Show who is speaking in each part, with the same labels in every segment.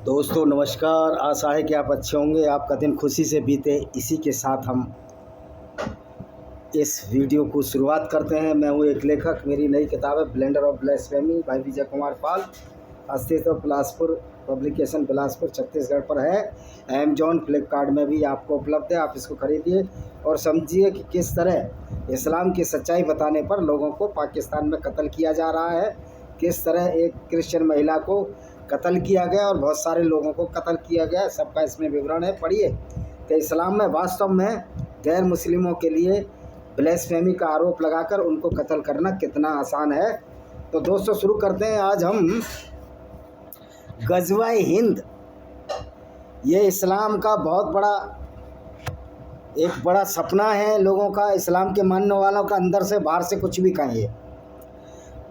Speaker 1: दोस्तों नमस्कार। आशा है कि आप अच्छे होंगे, आपका दिन खुशी से बीते। इसी के साथ हम इस वीडियो को शुरुआत करते हैं। मैं हूँ एक लेखक, मेरी नई किताब है ब्लेंडर ऑफ ब्लास्फेमी भाई विजय कुमार पाल। अस्तित्व बिलासपुर पब्लिकेशन बिलासपुर छत्तीसगढ़ पर है। अमेजॉन फ्लिपकार्ट में भी आपको उपलब्ध है। आप इसको खरीदिए और समझिए कि किस तरह इस्लाम की सच्चाई बताने पर लोगों को पाकिस्तान में कत्ल किया जा रहा है, किस तरह एक क्रिश्चियन महिला को कत्ल किया गया और बहुत सारे लोगों को कत्ल किया गया। सबका इसमें विवरण है, पढ़िए। कि इस्लाम में वास्तव में गैर मुस्लिमों के लिए ब्लास्फेमी का आरोप लगाकर उनको कत्ल करना कितना आसान है। तो दोस्तों शुरू करते हैं। आज हम गज़वा हिंद, ये इस्लाम का बहुत बड़ा सपना है लोगों का, इस्लाम के मानने वालों का। अंदर से बाहर से कुछ भी कहें,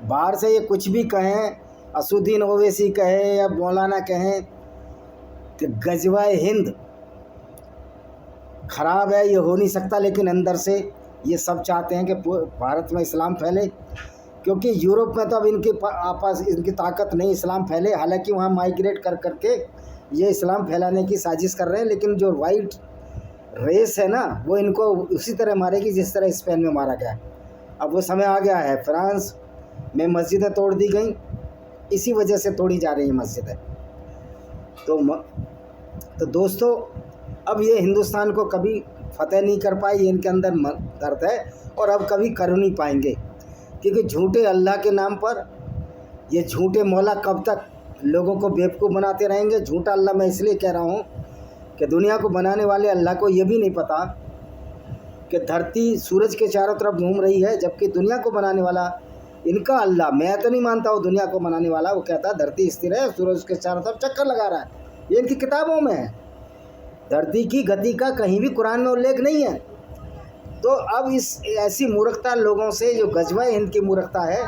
Speaker 1: बाहर से ये कुछ भी कहें, असुद्दीन ओवैसी कहे या मौलाना कहें कि गज़वा हिंद ख़राब है, ये हो नहीं सकता, लेकिन अंदर से ये सब चाहते हैं कि भारत में इस्लाम फैले। क्योंकि यूरोप में तो अब इनकी ताकत नहीं इस्लाम फैले। हालांकि वहाँ माइग्रेट कर करके ये इस्लाम फैलाने की साजिश कर रहे हैं, लेकिन जो वाइट रेस है ना, वो इनको उसी तरह मारेगी जिस तरह स्पेन में मारा गया। अब वो समय आ गया है। फ्रांस में मस्जिदें तोड़ दी गई, इसी वजह से तोड़ी जा रही है मस्जिदें। तो दोस्तों, अब ये हिंदुस्तान को कभी फतेह नहीं कर पाए, ये इनके अंदर दर्द है और अब कभी कर नहीं पाएंगे। क्योंकि झूठे अल्लाह के नाम पर ये झूठे मौला कब तक लोगों को बेवकूफ़ बनाते रहेंगे। झूठा अल्लाह मैं इसलिए कह रहा हूँ कि दुनिया को बनाने वाले अल्लाह को ये भी नहीं पता कि धरती सूरज के चारों तरफ घूम रही है, जबकि दुनिया को बनाने वाला इनका अल्लाह, मैं तो नहीं मानता हूँ दुनिया को बनाने वाला, वो कहता है धरती स्थिर है, सूरज के चारों तरफ चक्कर लगा रहा है। ये इनकी किताबों में है। धरती की गति का कहीं भी कुरान में उल्लेख नहीं है। तो अब इस ऐसी मूर्खता लोगों से, जो गज़वा हिंद की मूर्खता है,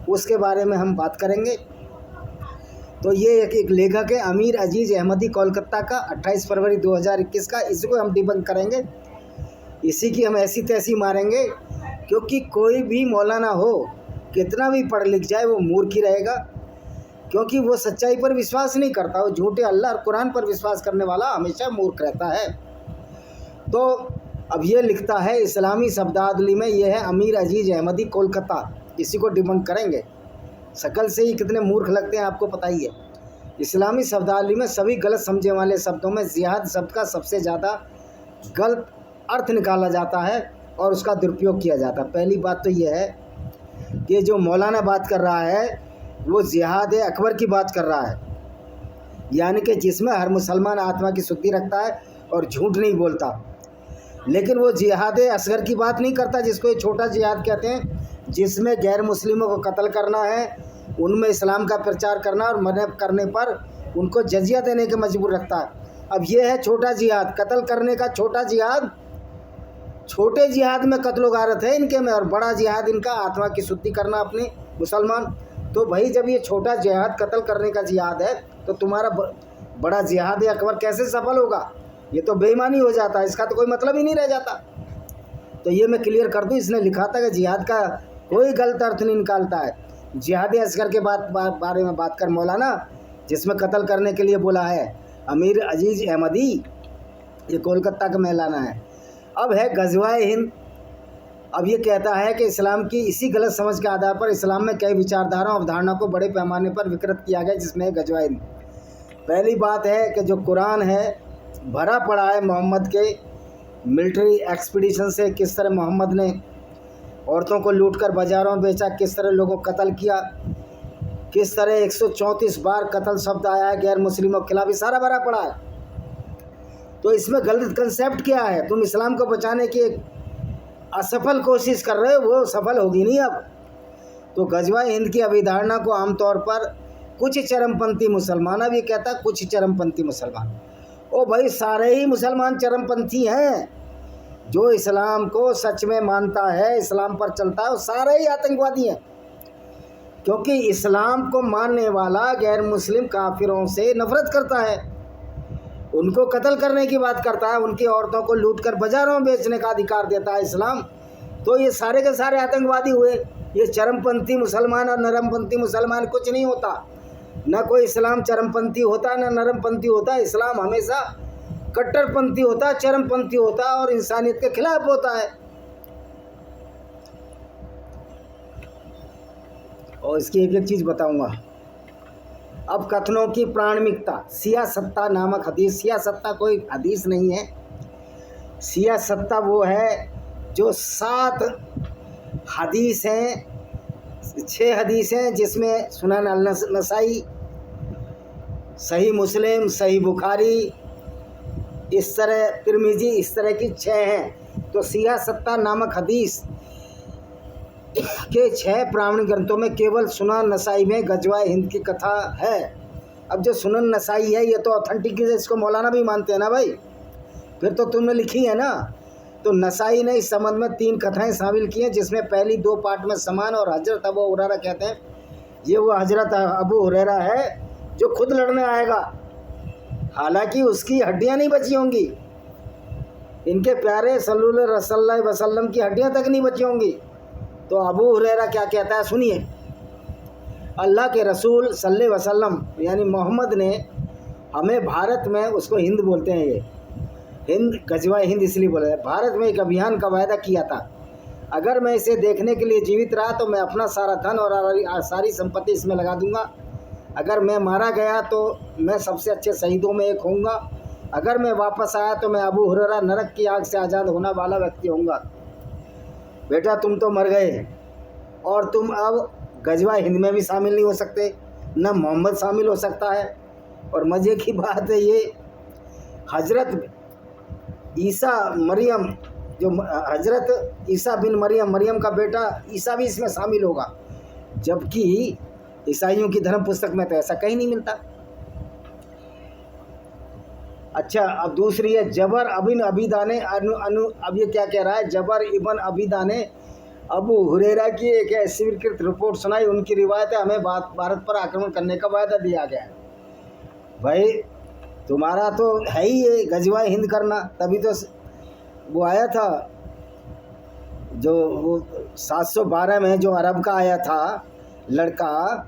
Speaker 1: उसके बारे में हम बात करेंगे। तो ये एक लेखक है अमीर अजीज़ अहमदी, कोलकाता का, 28 फरवरी 2021 का। इसको हम डिबंक करेंगे, इसी की हम ऐसी तैसी मारेंगे। क्योंकि कोई भी मौलाना हो, कितना भी पढ़ लिख जाए, वो मूर्ख ही रहेगा। क्योंकि वो सच्चाई पर विश्वास नहीं करता, वो झूठे अल्लाह और कुरान पर विश्वास करने वाला हमेशा मूर्ख रहता है। तो अब ये लिखता है इस्लामी शब्दावली में, ये है अमीर अजीज़ अहमदी, कोलकाता। इसी को डिबंक करेंगे। शकल से ही कितने मूर्ख लगते हैं आपको पता ही है। इस्लामी शब्दावली में सभी गलत समझे वाले शब्दों में जिहाद शब्द का सबसे ज़्यादा गलत अर्थ निकाला जाता है और उसका दुरुपयोग किया जाता है। पहली बात तो ये है कि जो मौलाना बात कर रहा है वो जिहाद अकबर की बात कर रहा है, यानी कि जिसमें हर मुसलमान आत्मा की शुद्धि रखता है और झूठ नहीं बोलता। लेकिन वो जिहाद असगर की बात नहीं करता, जिसको ये छोटा जिहाद कहते हैं, जिसमें गैर मुस्लिमों को कत्ल करना है, उनमें इस्लाम का प्रचार करना और मना करने पर उनको जजिया देने के मजबूर रखता है। अब ये है छोटा जिहाद, कत्ल करने का छोटा जिहाद। छोटे जिहाद में कत्लो गारत है इनके में, और बड़ा जिहाद इनका आत्मा की शुद्धि करना अपने मुसलमान। तो भाई जब ये छोटा जिहाद कत्ल करने का जिहाद है, तो तुम्हारा बड़ा जिहाद अकबर कैसे सफल होगा? ये तो बेईमानी हो जाता है, इसका तो कोई मतलब ही नहीं रह जाता। तो ये मैं क्लियर कर दूं, इसने लिखा था कि जिहाद का कोई गलत अर्थ नहीं निकालता है। जिहाद असगर के बारे में बात कर मौलाना, जिसमें कत्ल करने के लिए बोला है अमीर अजीज़ अहमदी, ये कोलकाता का मौलाना है। अब है गज़वा हिंद। अब ये कहता है कि इस्लाम की इसी गलत समझ के आधार पर इस्लाम में कई विचारधारा और अवधारणा को बड़े पैमाने पर विकृत किया गया, जिसमें गज़वा हिंद। पहली बात है कि जो कुरान है भरा पड़ा है मोहम्मद के मिलिट्री एक्सपीडिशन से, किस तरह मोहम्मद ने औरतों को लूटकर बाज़ारों में बेचा, किस तरह लोगों को कत्ल किया, किस तरह 134 बार कत्ल शब्द आया है गैर मुस्लिमों के खिलाफ, सारा भरा पड़ा है। तो इसमें गलत कंसेप्ट क्या है? तुम इस्लाम को बचाने की एक असफल कोशिश कर रहे हो, वो सफल होगी नहीं अब। तो गज़वा हिंद की अभिधारणा को आमतौर पर कुछ चरमपंथी मुसलमान, अब ये कहता है कुछ चरमपंथी मुसलमान, ओ भाई सारे ही मुसलमान चरमपंथी हैं। जो इस्लाम को सच में मानता है, इस्लाम पर चलता है, वो सारे ही आतंकवादी हैं। क्योंकि इस्लाम को मानने वाला गैर मुस्लिम काफिरों से नफरत करता है, उनको कत्ल करने की बात करता है, उनकी औरतों को लूटकर बाज़ारों में बेचने का अधिकार देता है इस्लाम। तो ये सारे के सारे आतंकवादी हुए। ये चरमपंथी मुसलमान और नरमपंथी मुसलमान कुछ नहीं होता। ना कोई इस्लाम चरमपंथी होता ना नरमपंथी होता। इस्लाम हमेशा कट्टरपंथी होता, चरमपंथी होता और इंसानियत के खिलाफ होता है। और इसकी एक एक चीज़ बताऊंगा। अब कथनों की प्रामाणिकता, सियासत्ता नामक हदीस। सियासत्ता कोई हदीस नहीं है। सियासत्ता वो है जो 7 हदीस हैं, 6 हदीस हैं, जिसमें सुनन अल-नसाई, सही मुस्लिम, सही बुखारी, इस तरह तिरमिजी, इस तरह की 6 हैं। तो सियासत्ता नामक हदीस के 6 प्रामाणिक ग्रंथों में केवल सुनन नसाई में गजवाए हिंद की कथा है। अब जो सुनन नसाई है ये तो ऑथेंटिक है, इसको मौलाना भी मानते हैं ना भाई, फिर तो तुमने लिखी है ना। तो नसाई ने इस संबंध में 3 कथाएं शामिल की हैं, जिसमें पहली 2 पार्ट में समान और हजरत अबू हुरैरा कहते हैं। ये वो हजरत अबू हुरैरा है जो खुद लड़ने आएगा, हालांकि उसकी हड्डियां नहीं बची होंगी, इनके प्यारे सल्लल्लाहु अलैहि वसल्लम की हड्डियां तक नहीं बची होंगी। तो अबू हुरैरा क्या कहता है सुनिए। अल्लाह के रसूल सल्लल्लाहु अलैहि वसल्लम यानी मोहम्मद ने हमें भारत में, उसको हिंद बोलते हैं, ये हिंद गजवाए हिंद इसलिए बोला है, भारत में एक अभियान का वायदा किया था। अगर मैं इसे देखने के लिए जीवित रहा तो मैं अपना सारा धन और सारी संपत्ति इसमें लगा दूंगा। अगर मैं मारा गया तो मैं सबसे अच्छे शहीदों में एक होऊंगा। अगर मैं वापस आया तो मैं अबू हुरैरा नरक की आग से आज़ाद होने वाला व्यक्ति होऊंगा। बेटा तुम तो मर गए और तुम अब गजवाए हिंद में भी शामिल नहीं हो सकते, न मोहम्मद शामिल हो सकता है। और मज़े की बात है ये हजरत ईसा मरियम, जो हजरत ईसा बिन मरियम का बेटा ईसा भी इसमें शामिल होगा, जबकि ईसाइयों की धर्म पुस्तक में तो ऐसा कहीं नहीं मिलता। अच्छा, अब दूसरी है जबर अबिन अबीदा ने अब ये क्या कह रहा है, जबर इबन अबीदा ने अबू हुरैरा की एक स्वीकृत रिपोर्ट सुनाई। उनकी रिवायत है हमें भारत पर आक्रमण करने का वायदा दिया गया है। भाई तुम्हारा तो है ही ये गजवाए हिंद करना, तभी तो वो आया था जो वो 712 में जो अरब का आया था लड़का,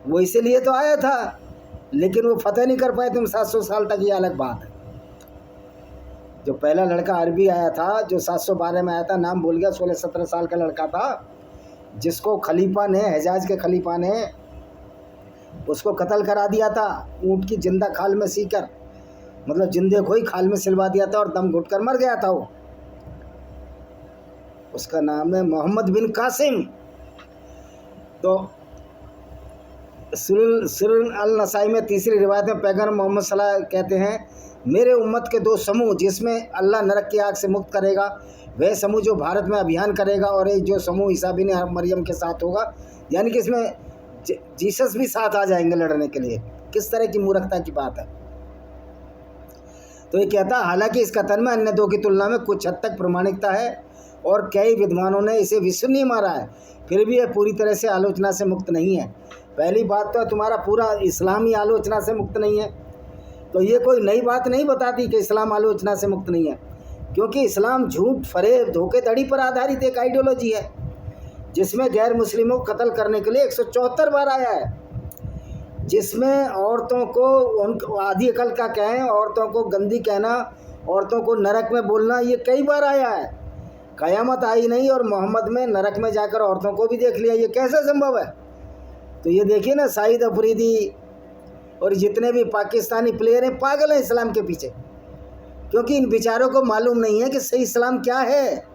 Speaker 1: वो इसीलिए तो आया था, लेकिन वो फतेह नहीं कर पाए तुम 700 साल तक, ये अलग बात है। जो पहला लड़का अरबी आया था जो 712 में आया था, नाम भूल गया, 16-17 साल का लड़का था, जिसको खलीफा ने, हिजाज के खलीफा ने उसको कत्ल करा दिया था, ऊँट की जिंदा खाल में सीकर, मतलब जिंदे को ही खाल में सिलवा दिया था और दम घुट कर मर गया था वो। उसका नाम है मोहम्मद बिन कासिम। तो सुनन अल-नसाई में तीसरी रिवायत में पैगम्बर मोहम्मद सल्लल्लाहु अलैहि वसल्लम कहते हैं, मेरे उम्मत के 2 समूह जिसमें अल्लाह नरक की आग से मुक्त करेगा, वह समूह जो भारत में अभियान करेगा, और एक जो समूह ईसा बिन मरियम के साथ होगा, यानी कि इसमें जीसस भी साथ आ जाएंगे लड़ने के लिए। किस तरह की मूर्खता की बात है। तो ये कहता, हालांकि इस कथन में अन्य 2 की तुलना में कुछ हद तक प्रामाणिकता है और कई विद्वानों ने इसे विश्वसनीय मारा है, फिर भी यह पूरी तरह से आलोचना से मुक्त नहीं है। पहली बात तो तुम्हारा पूरा इस्लाम ही आलोचना से मुक्त नहीं है, तो ये कोई नई बात नहीं बताती कि इस्लाम आलोचना से मुक्त नहीं है, क्योंकि इस्लाम झूठ, फरेब, धोखेधड़ी पर आधारित एक आइडियोलॉजी है, जिसमें गैर मुस्लिमों को कत्ल करने के लिए 174 बार आया है, जिसमें औरतों को आधी अकल का कहें, औरतों को गंदी कहना, औरतों को नरक में बोलना, ये कई बार आया है। क़यामत आई नहीं और मोहम्मद में नरक में जाकर औरतों को भी देख लिया, ये कैसे संभव है। तो ये देखिए ना, साहिद अफरीदी और जितने भी पाकिस्तानी प्लेयर हैं पागल हैं इस्लाम के पीछे, क्योंकि इन बेचारों को मालूम नहीं है कि सही इस्लाम क्या है।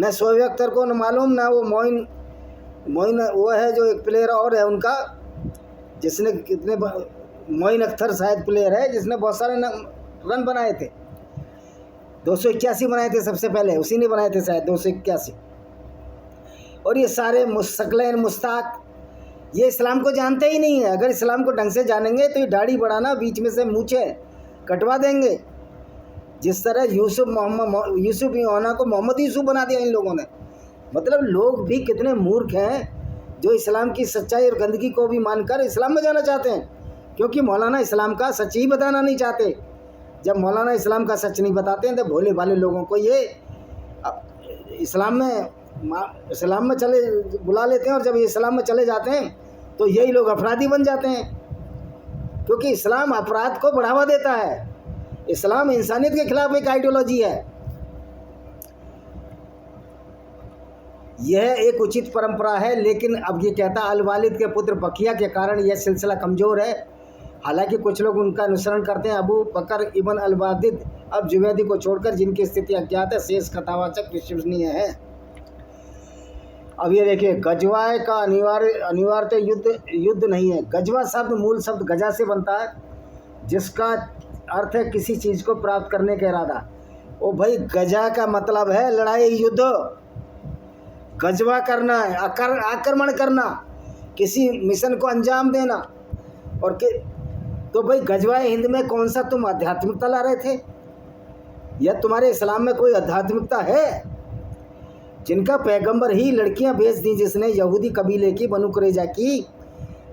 Speaker 1: न शोएब अख्तर को न मालूम, ना वो मोइन वो है जो एक प्लेयर और है उनका, जिसने कितने, मोइन अख्तर शायद प्लेयर है जिसने बहुत सारे रन बनाए थे, 281 बनाए थे सबसे पहले, उसी ने बनाए थे शायद 281। और ये सारे मुस्तकलैन मुस्ताक ये इस्लाम को जानते ही नहीं है। अगर इस्लाम को ढंग से जानेंगे तो ये दाढ़ी बढ़ाना, बीच में से मूछे कटवा देंगे, जिस तरह यूसुफ यूना को मोहम्मद यूसुफ बना दिया इन लोगों ने। मतलब लोग भी कितने मूर्ख हैं जो इस्लाम की सच्चाई और गंदगी को भी मानकर इस्लाम में जाना चाहते हैं, क्योंकि मौलाना इस्लाम का सच ही बताना नहीं चाहते। जब मौलाना इस्लाम का सच नहीं बताते हैं तो भोले भाले लोगों को ये इस्लाम में चले बुला लेते हैं, और जब ये इस्लाम में चले जाते हैं तो यही लोग अपराधी बन जाते हैं। क्योंकि इस्लाम अपराध को बढ़ावा देता है। इस्लाम इंसानियत के खिलाफ एक आइडियोलॉजी है। यह एक उचित परंपरा है, लेकिन अब ये कहता अल वालिद के पुत्र बकिया के कारण यह सिलसिला कमज़ोर है। हालांकि कुछ लोग उनका अनुसरण करते हैं। अबू बकर इब्न अल वालिद अब जुवैदी को छोड़कर, जिनकी स्थिति अज्ञात है, शेष कथावाचक विश्वसनीय है। अब ये देखिए, गजवा का अनिवार्य युद्ध नहीं है। गजवा शब्द मूल शब्द गजा से बनता है, जिसका अर्थ है किसी चीज़ को प्राप्त करने का इरादा। ओ भाई, गजा का मतलब है लड़ाई, युद्ध। गजवा करना है, आक्रमण करना, किसी मिशन को अंजाम देना। और तो भाई, गजवाए हिंद में कौन सा तुम आध्यात्मिकता ला रहे थे? या तुम्हारे इस्लाम में कोई आध्यात्मिकता है? जिनका पैगंबर ही लड़कियां बेच दी, जिसने यहूदी कबीले की बनु कुरैजा की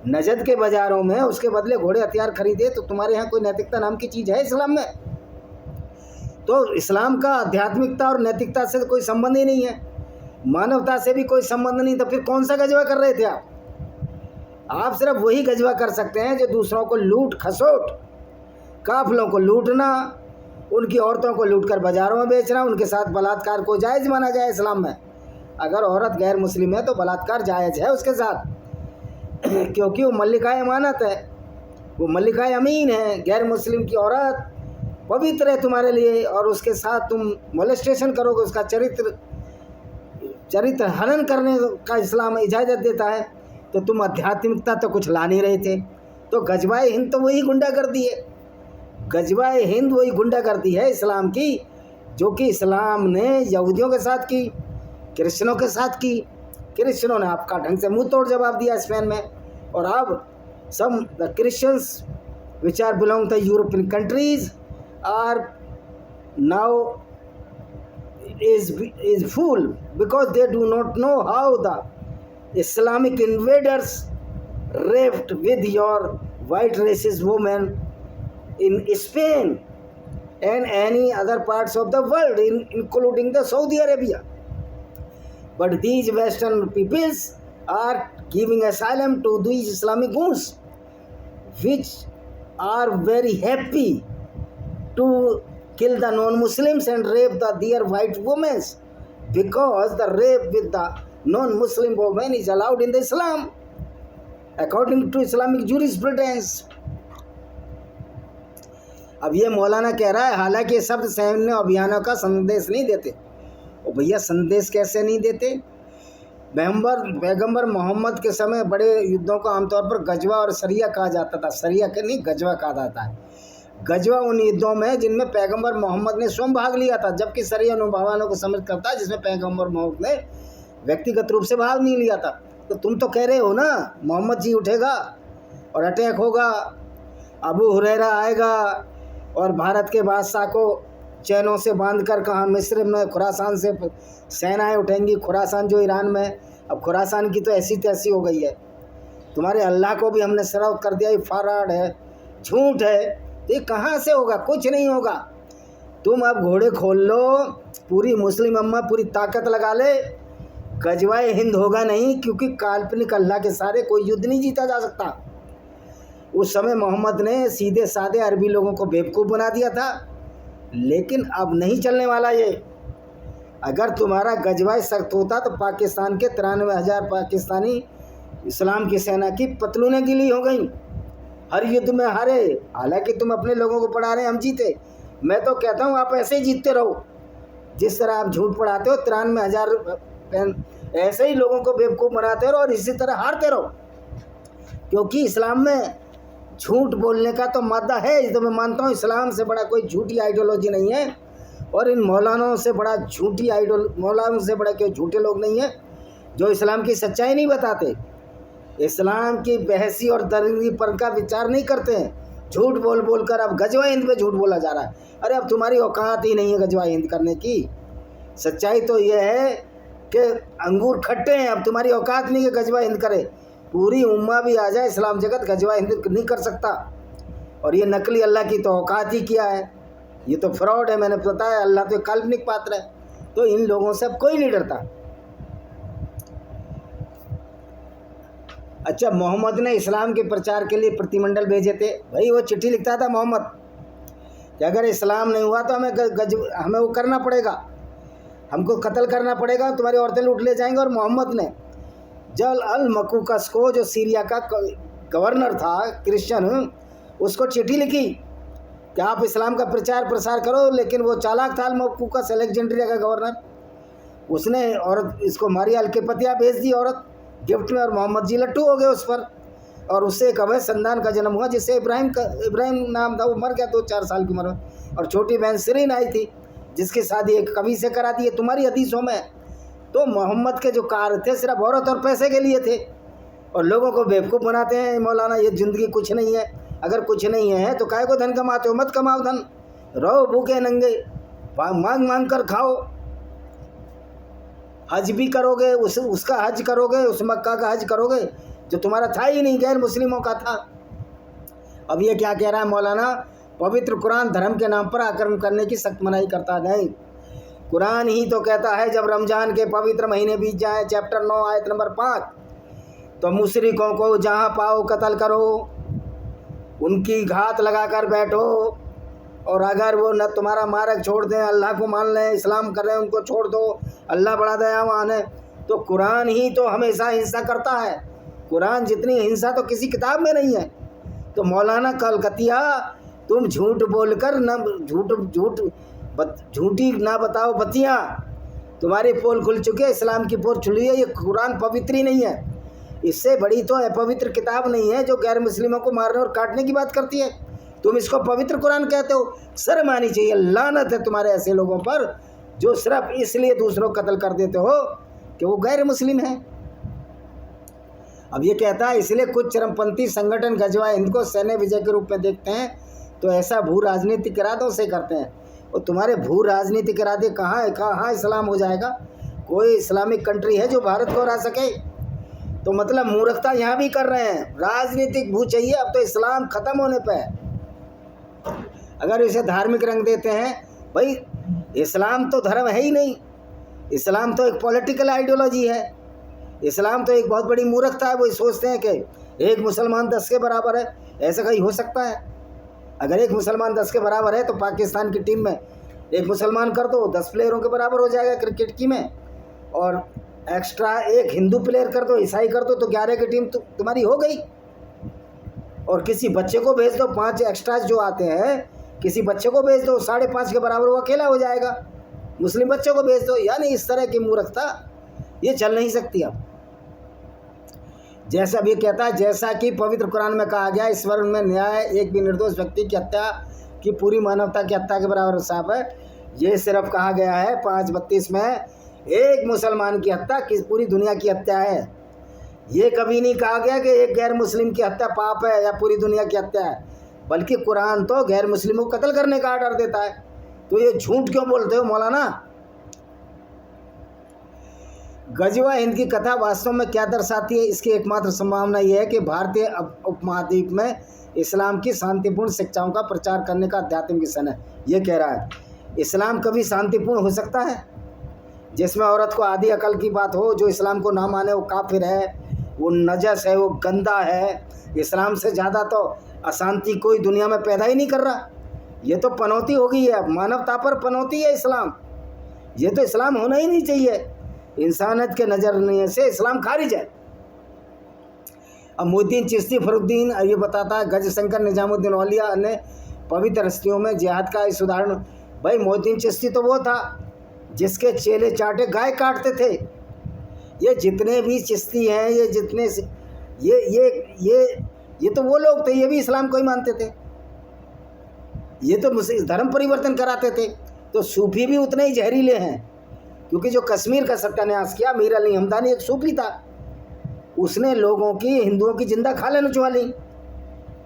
Speaker 1: नजद के बाज़ारों में उसके बदले घोड़े हथियार खरीदे, तो तुम्हारे यहाँ कोई नैतिकता नाम की चीज़ है इस्लाम में? तो इस्लाम का आध्यात्मिकता और नैतिकता से कोई संबंध ही नहीं है, मानवता से भी कोई संबंध नहीं। तो फिर कौन सा गजवा कर रहे थे आप? आप सिर्फ वही गजवा कर सकते हैं जो दूसरों को लूट खसोट, काफिलों को लूटना, उनकी औरतों को लूट कर बाज़ारों में बेचना, उनके साथ बलात्कार को जायज़ माना जाए इस्लाम में। अगर औरत गैर मुस्लिम है तो बलात्कार जायज़ है उसके साथ, क्योंकि वो मल्लिकाए अमानत है, वो मल्लिकाए अमीन है। गैर मुस्लिम की औरत पवित्र है तुम्हारे लिए, और उसके साथ तुम मोलेस्टेशन करोगे, उसका चरित्र हनन करने का इस्लाम इजाज़त देता है। तो तुम आध्यात्मिकता तो कुछ ला नहीं रहे थे। तो गजवाए हिंद तो वही गुंडागर्दी है, गजवाए हिंद वही गुंडागर्दी है इस्लाम की, जो कि इस्लाम ने यहूदियों के साथ की, क्रिश्चियनों के साथ की। क्रिश्चियनों ने आपका ढंग से मुंह तोड़ जवाब दिया स्पेन में, और अब some the Christians which are belong the European countries are now is fool because they do not know how the Islamic invaders raped with your white racist women in Spain and any other parts of the world, including the Saudi Arabia. But these Western peoples are giving asylum to these Islamic goons, which are very happy to kill the non-Muslims and rape their white women, because the rape with the non-Muslim women is allowed in the Islam according to Islamic jurisprudence. अब ये मौलाना कह रहा है, हालांकि ये शब्द सैन्य अभियानों का संदेश नहीं देते। और भैया, संदेश कैसे नहीं देते? पैगंबर मोहम्मद के समय बड़े युद्धों को आमतौर पर गजवा और सरिया कहा जाता था। सरिया के नहीं, गजवा कहा जाता है। गजवा उन युद्धों में जिनमें पैगंबर मोहम्मद ने स्वयं भाग लिया था, जबकि सरिया उन भावनाओं को सम्मिलित करता है जिसमें पैगंबर मोहम्मद ने व्यक्तिगत रूप से भाग नहीं लिया था। तो तुम तो कह रहे हो ना, मोहम्मद जी उठेगा और अटैक होगा, अबू हुरैरा आएगा और भारत के बादशाह को चैनों से बांधकर कहाँ मिस्र में खुरासान से सेनाएं उठेंगी। खुरासान जो ईरान में, अब खुरासान की तो ऐसी तैसी हो गई है। तुम्हारे अल्लाह को भी हमने सरव कर दिया, ये फराड है, झूठ है। तो ये कहाँ से होगा? कुछ नहीं होगा। तुम अब घोड़े खोल लो, पूरी मुस्लिम अम्मा पूरी ताकत लगा ले, गजवाए हिंद होगा नहीं, क्योंकि काल्पनिक अल्लाह के सारे कोई युद्ध नहीं जीता जा सकता। उस समय मोहम्मद ने सीधे साधे अरबी लोगों को बेवकूफ़ बना दिया था, लेकिन अब नहीं चलने वाला ये। अगर तुम्हारा गजवाए सख्त होता तो पाकिस्तान के 93,000 पाकिस्तानी इस्लाम की सेना की पतलूनें गीली हो गई, हर युद्ध में हारे। हालांकि तुम अपने लोगों को पढ़ा रहे हैं हम जीते। मैं तो कहता हूँ आप ऐसे ही जीतते रहो, जिस तरह आप झूठ पढ़ाते हो, 93,000 ऐसे ही लोगों को बेवकूफ़ बनाते रहो और इसी तरह हारते रहो। क्योंकि इस्लाम में झूठ बोलने का तो मादा है, इस तो मैं मानता हूँ। इस्लाम से बड़ा कोई झूठी आइडियोलॉजी नहीं है, और इन मौलानों से बड़ा मौलानों से बड़ा कोई झूठे लोग नहीं है जो इस्लाम की सच्चाई नहीं बताते, इस्लाम की बहसी और दरिंदगी पर का विचार नहीं करते हैं। झूठ बोल बोल कर अब गजवा हिंद पे झूठ बोला जा रहा है। अरे अब तुम्हारी औकात ही नहीं है गजवा हिंद करने की। सच्चाई तो ये है कि अंगूर खट्टे हैं, अब तुम्हारी औकात नहीं है गजवा हिंद करे। पूरी उम्मा भी आ जाए, इस्लाम जगत गजवा हिंद नहीं कर सकता। और ये नकली अल्लाह की तो औकात ही क्या है, ये तो फ्रॉड है। मैंने बताया, अल्लाह तो काल्पनिक पात्र है। तो इन लोगों से अब कोई नहीं डरता। अच्छा, मोहम्मद ने इस्लाम के प्रचार के लिए प्रतिमंडल भेजे थे। भाई वो चिट्ठी लिखता था मोहम्मद कि अगर इस्लाम नहीं हुआ तो हमें वो करना पड़ेगा, हमको कत्ल करना पड़ेगा, तुम्हारी औरतें लूट ले जाएंगे। और मोहम्मद ने जल अल मकूकस को, जो सीरिया का गवर्नर था क्रिश्चियन, उसको चिट्ठी लिखी कि आप इस्लाम का प्रचार प्रसार करो। लेकिन वो चालाक था, अल मकूकस, अलेक्जेंड्रिया का गवर्नर, उसने औरत इसको मारी, अलकेपतिया भेज दी औरत गिफ्ट में, और मोहम्मद जी लट्टू हो गए उस पर। और उससे एक अवैध संतान का जन्म हुआ जिससे इब्राहिम नाम था। वो मर गया 2-4 साल की उम्र में। और छोटी बहन सिरीन आई थी जिसकी शादी एक कवि से करा दी है तुम्हारी हदीसों में। तो मोहम्मद के जो कार्य थे सिर्फ औरत और पैसे के लिए थे। और लोगों को बेवकूफ़ बनाते हैं, मौलाना ये ज़िंदगी कुछ नहीं है। अगर कुछ नहीं है तो काहे को धन कमाते हो? मत कमाओ धन, रहो भूखे नंगे, मांग मांग कर खाओ। हज भी करोगे, उसका हज करोगे, उस मक्का का हज करोगे जो तुम्हारा था ही नहीं, गैर मुस्लिमों का था। अब ये क्या कह रहा है मौलाना? पवित्र कुरान धर्म के नाम पर आक्रमण करने की सख्त मनाही करता है। कुरान ही तो कहता है जब रमज़ान के पवित्र महीने बीत जाए, चैप्टर 9 आयत नंबर 5, तो मुशरिकों को जहाँ पाओ कत्ल करो, उनकी घात लगा कर बैठो। और अगर वो न तुम्हारा मार्ग छोड़ दें, अल्लाह को मान लें, इस्लाम कर रहे हैं, उनको छोड़ दो, अल्लाह बड़ा दयावान है। तो कुरान ही तो हमेशा हिंसा करता है। कुरान जितनी हिंसा तो किसी किताब में नहीं है। तो मौलाना कलकतिया, तुम झूठ बोलकर न झूठी ना बताओ बतियाँ। तुम्हारी पोल खुल चुकी है, इस्लाम की पोल खुली है। ये कुरान पवित्र ही नहीं है, इससे बड़ी तो अपवित्र किताब नहीं है जो गैर मुस्लिमों को मारने और काटने की बात करती है। तुम इसको पवित्र कुरान कहते हो? शर्म आनी चाहिए। लानत है तुम्हारे ऐसे लोगों पर जो सिर्फ इसलिए दूसरों को कत्ल कर देते हो कि वो गैर मुस्लिम हैं। अब ये कहता है इसलिए कुछ चरमपंथी संगठन गजवा हिंद को सैन्य विजय के रूप में देखते हैं, तो ऐसा भू राजनीतिक इरादों से करते हैं। और तुम्हारे भू राजनीतिक इरादे कहाँ है? कहाँ इस्लाम हो जाएगा? कोई इस्लामिक कंट्री है जो भारत को हरा सके? तो मतलब मूर्खता यहाँ भी कर रहे हैं। राजनीतिक भू चाहिए, अब तो इस्लाम ख़त्म होने पे है। अगर इसे धार्मिक रंग देते हैं, भाई इस्लाम तो धर्म है ही नहीं, इस्लाम तो एक पॉलिटिकल आइडियोलॉजी है। इस्लाम तो एक बहुत बड़ी मूर्खता है। वो सोचते हैं कि एक मुसलमान 10 के बराबर है। ऐसा कहीं हो सकता है? अगर एक मुसलमान 10 के बराबर है तो पाकिस्तान की टीम में एक मुसलमान कर दो, 10 प्लेयरों के बराबर हो जाएगा क्रिकेट की में। और एक्स्ट्रा एक हिंदू प्लेयर कर दो, ईसाई कर दो, तो 11 की टीम तुम्हारी हो गई। और किसी बच्चे को भेज दो, 5 एक्स्ट्रा जो आते हैं, किसी बच्चे को भेज दो, 5.5 के बराबर वो अकेला हो जाएगा। मुस्लिम बच्चे को भेज दो। यानी इस तरह की मूर्खता ये चल नहीं सकती। अब जैसा भी कहता है, जैसा कि पवित्र कुरान में कहा गया, ईश्वर में न्याय एक भी निर्दोष व्यक्ति की हत्या की पूरी मानवता की हत्या के बराबर साफ है। ये सिर्फ कहा गया है 5:32 में एक मुसलमान की हत्या किस पूरी दुनिया की हत्या है। ये कभी नहीं कहा गया कि एक गैर मुस्लिम की हत्या पाप है या पूरी दुनिया की हत्या है, बल्कि कुरान तो गैर मुस्लिमों को कत्ल करने का आर्डर देता है। तो ये झूठ क्यों बोलते हो मौलाना? गजवा हिंद की कथा वास्तव में क्या दर्शाती है? इसकी एकमात्र संभावना यह है कि भारतीय उपमहाद्वीप में इस्लाम की शांतिपूर्ण शिक्षाओं का प्रचार करने का अध्यात्म मिशन है। ये कह रहा है इस्लाम कभी शांतिपूर्ण हो सकता है जिसमें औरत को आधी अकल की बात हो? जो इस्लाम को ना माने वो काफिर है, वो नजस है, वो गंदा है। इस्लाम से ज़्यादा तो अशांति कोई दुनिया में पैदा ही नहीं कर रहा। ये तो पनौती हो गई है, मानवता पर पनौती है इस्लाम। ये तो इस्लाम होना ही नहीं चाहिए। इंसानियत के नज़रिए से इस्लाम खारिज है। अब मोहद्दीन चिश्ती फरुद्दीन ये बताता है, गज शंकर निजामुद्दीन औलिया अन्य पवित्र हस्तियों में जिहाद का इस उदाहरण। भाई मोहद्दीन चिश्ती तो वो था जिसके चेले चाटे गाय काटते थे। ये जितने भी चिश्ती हैं, ये जितने ये तो वो लोग थे, ये भी इस्लाम को ही मानते थे। ये तो धर्म परिवर्तन कराते थे। तो सूफी भी उतने ही जहरीले हैं, क्योंकि जो कश्मीर का सत्यानाश किया, मीर अली हमदानी एक सूफी था। उसने लोगों की, हिंदुओं की जिंदा खाले नुचवा ली।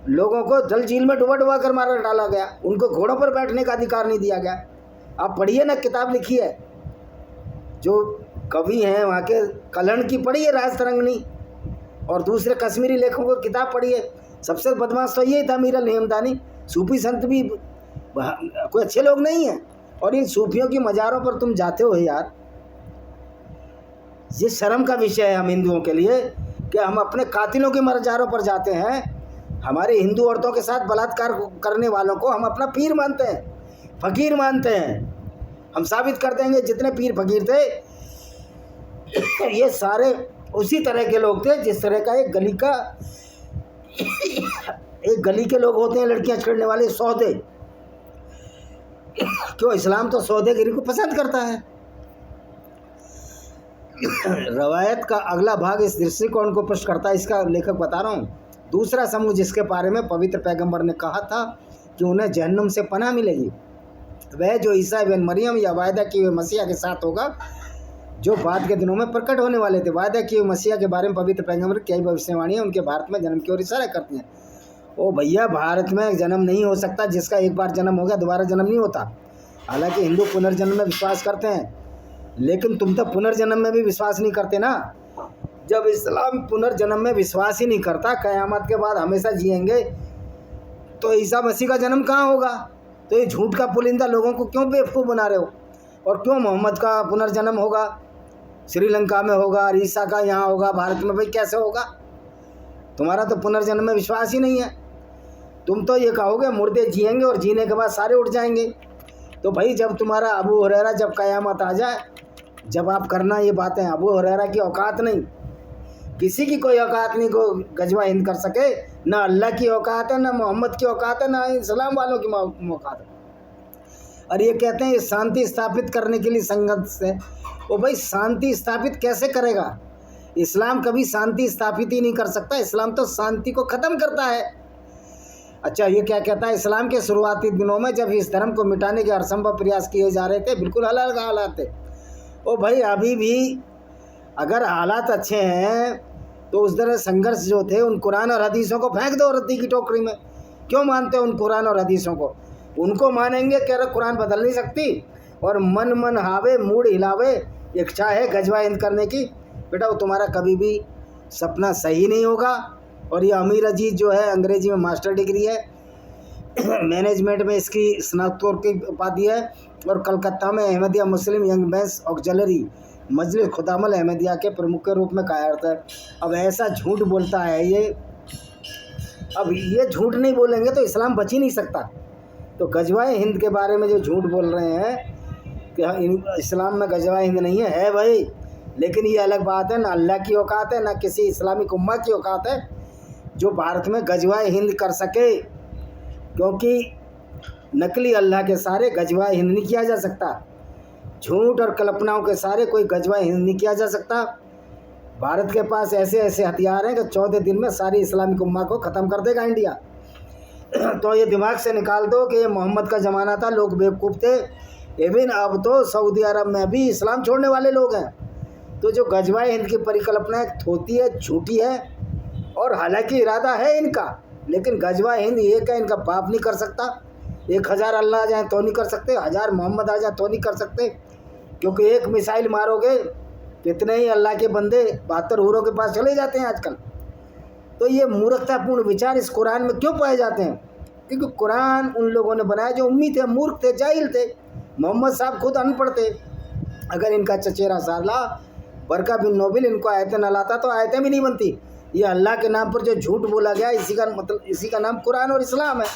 Speaker 1: लोगों को जल झील में डुबा डुबा कर मार डाला गया। उनको घोड़ों पर बैठने का अधिकार नहीं दिया गया। आप पढ़िए ना, किताब लिखी है, जो कवि हैं वहाँ के कलहण की पढ़िए, राज तरंगनी, और दूसरे कश्मीरी लेखकों को किताब पढ़िए। सबसे बदमाश तो यही था मीर अली हमदानी। सूफी संत भी कोई अच्छे लोग नहीं हैं। और इन सूफियों की मज़ारों पर तुम जाते हो यार, ये शर्म का विषय है हम हिंदुओं के लिए कि कि हम अपने कातिलों के मज़ारों पर जाते हैं, हमारे हिंदू औरतों के साथ बलात्कार करने वालों को हम अपना पीर मानते हैं, फ़कीर मानते हैं। हम साबित कर देंगे जितने पीर फकीर थे ये सारे उसी तरह के लोग थे जिस तरह का एक गली के लोग होते हैं, लड़कियां छेड़ने वाले सौदे। क्यों? इस्लाम तो सौदेगिरी को पसंद करता है। रवायत का अगला भाग इस दृष्टिकोण को पुष्ट करता है, इसका लेखक बता रहा हूँ। दूसरा समूह जिसके बारे में पवित्र पैगंबर ने कहा था कि उन्हें जहन्नुम से पनाह मिलेगी, वह जो ईसा बिन मरियम या वायदा किए हुए मसीहा के साथ होगा, जो बाद के दिनों में प्रकट होने वाले थे। वायदा किए हुए मसीहा के बारे में पवित्र पैगंबर की कई भविष्यवाणियाँ उनके भारत में जन्म की ओर इशारा करती हैं। ओ भैया, भारत में जन्म नहीं हो सकता, जिसका एक बार जन्म हो गया दोबारा जन्म नहीं होता। हालांकि हिंदू पुनर्जन्म में विश्वास करते हैं, लेकिन तुम तो पुनर्जन्म में भी विश्वास नहीं करते ना। जब इस्लाम पुनर्जन्म में विश्वास ही नहीं करता, क़यामत के बाद हमेशा जिएंगे, तो ईसा मसीह का जन्म कहाँ होगा? तो ये झूठ का पुलिंदा लोगों को क्यों बेवकूफ़ बना रहे हो? और क्यों मोहम्मद का पुनर्जन्म होगा श्रीलंका में होगा और ईसा का यहाँ होगा, भारत में भाई कैसे होगा? तुम्हारा तो पुनर्जन्म में विश्वास ही नहीं है। तुम तो ये कहोगे मुर्दे जिएंगे और जीने के बाद सारे उठ जाएंगे। तो भाई जब तुम्हारा अबू हुरैरा जब क़यामत आ जाए, जब आप करना ये बातें, अबू हुरैरा की औकात नहीं, किसी की कोई औकात नहीं को गजवा हिंद कर सके। ना अल्लाह की औकात है, ना मोहम्मद की औकात है, ना इस्लाम वालों की औकात है। और ये कहते हैं ये शांति स्थापित करने के लिए संघर्ष है। वो भाई शांति स्थापित कैसे करेगा? इस्लाम कभी शांति स्थापित ही नहीं कर सकता। इस्लाम तो शांति को ख़त्म करता है। अच्छा, ये क्या कहता है? इस्लाम के शुरुआती दिनों में जब इस धर्म को मिटाने के हरसंभव प्रयास किए जा रहे थे, बिल्कुल अलग हालात थे। ओ भाई, अभी भी अगर हालात अच्छे हैं तो उस तरह संघर्ष जो थे, उन कुरान और हदीसों को फेंक दो रद्दी की टोकरी में। क्यों मानते हो उन कुरान और हदीसों को? उनको मानेंगे, कह रहे कुरान बदल नहीं सकती, और मन हावे मूड हिलावे इच्छा है गजवा हिंद करने की। बेटा, वो तुम्हारा कभी भी सपना सही नहीं होगा। और ये अमीर अजीज जो है, अंग्रेजी में मास्टर डिग्री है, मैनेजमेंट में इसकी स्नातकोत्तर की उपाधि है, और कलकत्ता में अहमदिया मुस्लिम यंग मैंस ऑक्सिलरी मजलिस खुदामल अहमदिया के प्रमुख के रूप में कार्यरत है। अब ऐसा झूठ बोलता है ये। अब ये झूठ नहीं बोलेंगे तो इस्लाम बच ही नहीं सकता। तो गजवाए हिंद के बारे में जो झूठ बोल रहे हैं कि इस्लाम में गजवाए हिंद नहीं है भाई, लेकिन ये अलग बात है। ना अल्लाह की औकात है, ना किसी इस्लामिक उम्मा की औकात है जो भारत में गजवाए हिंद कर सके, क्योंकि नकली अल्लाह के सारे गजवाए हिंद नहीं किया जा सकता। झूठ और कल्पनाओं के सारे कोई गजवाए हिंद नहीं किया जा सकता। भारत के पास ऐसे ऐसे हथियार हैं कि 14 दिन में सारी इस्लामिक उम्मा को ख़त्म कर देगा इंडिया। तो ये दिमाग से निकाल दो कि ये मोहम्मद का ज़माना था, लोग बेवकूफ़ थे। इवन अब तो सऊदी अरब में भी इस्लाम छोड़ने वाले लोग हैं। तो जो गजवाए हिंद की परिकल्पना है थोती है, झूठी है, और हालांकि इरादा है इनका, लेकिन गजवाए हिंद ये क्या इनका बाप नहीं कर सकता। 1000 अल्लाह आ जाए तो नहीं कर सकते, 1000 मोहम्मद आ जाए तो नहीं कर सकते, क्योंकि एक मिसाइल मारोगे कितने ही अल्लाह के बंदे 72 हूरों के पास चले जाते हैं आजकल। तो ये मूर्खतापूर्ण विचार इस कुरान में क्यों पाए जाते हैं? क्योंकि कुरान उन लोगों ने बनाया जो उम्मी थे, मूर्ख थे, जाहिल थे। मोहम्मद साहब खुद अनपढ़ थे। अगर इनका चचेरा साला बरका बिन नोबिल इनको आयतें न लाता तो आयतें भी नहीं बनती। ये अल्लाह के नाम पर जो झूठ बोला गया, इसी का नाम कुरान और इस्लाम है।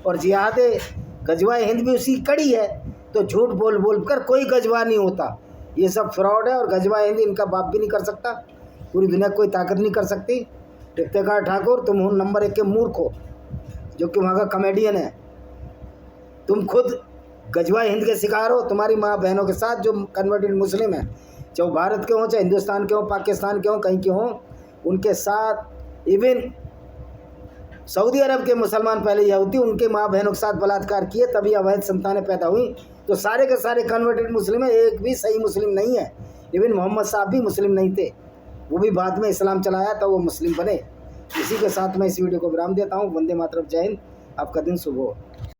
Speaker 1: और जिहाद गजवाए हिंद भी उसी कड़ी है। तो झूठ बोल बोल कर कोई गजवा नहीं होता। ये सब फ्रॉड है, और गजवाए हिंद इनका बाप भी नहीं कर सकता। पूरी दुनिया कोई ताकत नहीं कर सकती। इफ्तिखार ठाकुर, तुम हो नंबर 1 के मूर्ख हो, जो कि वहाँ का कॉमेडियन है। तुम खुद गजवाए हिंद के शिकार हो। तुम्हारी माँ बहनों के साथ जो कन्वर्टेड मुस्लिम है, चाहे भारत के हों, चाहे हिंदुस्तान के हों, पाकिस्तान के हों, कहीं के हों, उनके साथ इवन सऊदी अरब के मुसलमान पहले यहूदी उनके माँ बहनों के साथ बलात्कार किए, तभी अवैध संतानें पैदा हुई। तो सारे के सारे कन्वर्टेड मुस्लिम है, एक भी सही मुस्लिम नहीं है। इवन मोहम्मद साहब भी मुस्लिम नहीं थे, वो भी बाद में इस्लाम चलाया तो वो मुस्लिम बने। इसी के साथ मैं इस वीडियो को विराम देता हूँ। वंदे मातरम, जय हिंद, आपका दिन शुभ हो।